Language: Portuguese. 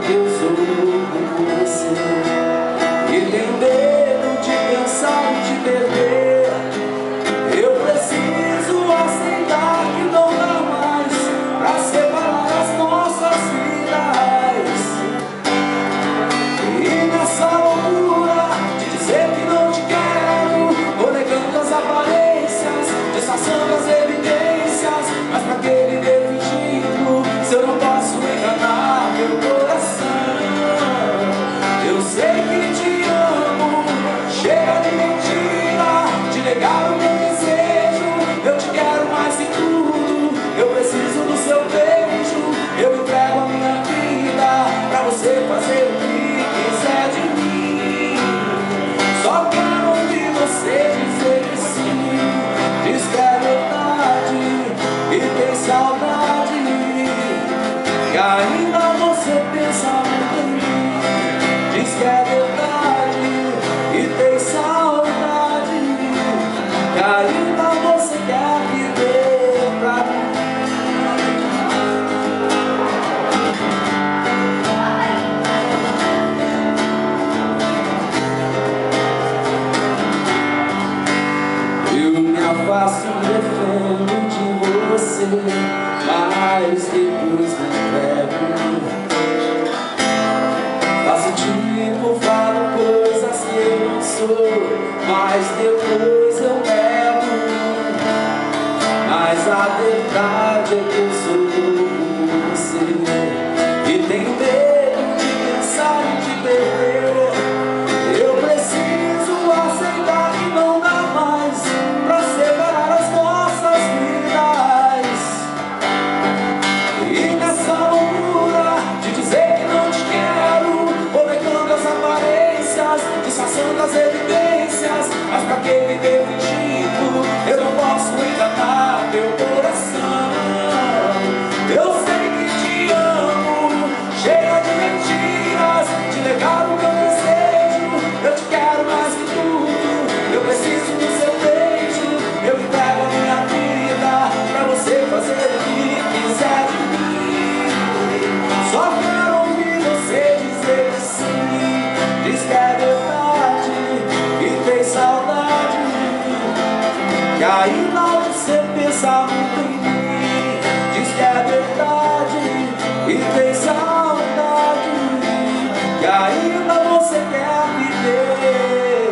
que eu sou por você. E tenho medo de pensar e de perder. Eu preciso aceitar que não dá mais pra separar as nossas vidas. E nessa loucura de dizer que não te quero, vou negando as aparências, disfarçando as evidências. Mas pra que viver fingindo se eu não posso enganar meu coração? Eu sei que te amo, chega de mentira, de negar o meu desejo. Eu te quero mais que tudo, eu preciso do seu beijo. Eu entrego a minha vida pra você fazer o que quiser de mim. Só quero ouvir você dizer que sim, diz que é verdade e tem saudade, e ainda você pensa muito em mim. Diz que é verdade e tem saudade, e ainda você quer viver pra mim. Eu me afasto, defendo de você, mas depois me entrego. Faço tipo, falo coisas que eu não sou, mas depois eu nego. Mas a verdade é que eu sou por você. E tenho medo de pensar e de perder. Eu preciso aceitar que não dá mais pra separar as nossas vidas. E nessa loucura de dizer que não te quero, vou negando as aparências, disfarçando as evidências. Mas pra que viver fingindo? Eu não posso enganar meu coração. Eu sei que te amo, chega de mentiras, de negar o meu desejo. Eu te quero mais que tudo, eu preciso do seu beijo. Eu entrego a minha vida pra você fazer o que quiser de mim. Só quero ouvir você dizer que sim, diz que é verdade e tem saudade, e ainda você pensa muito em mim. Diz que é verdade e tem saudade, e ainda você quer viver.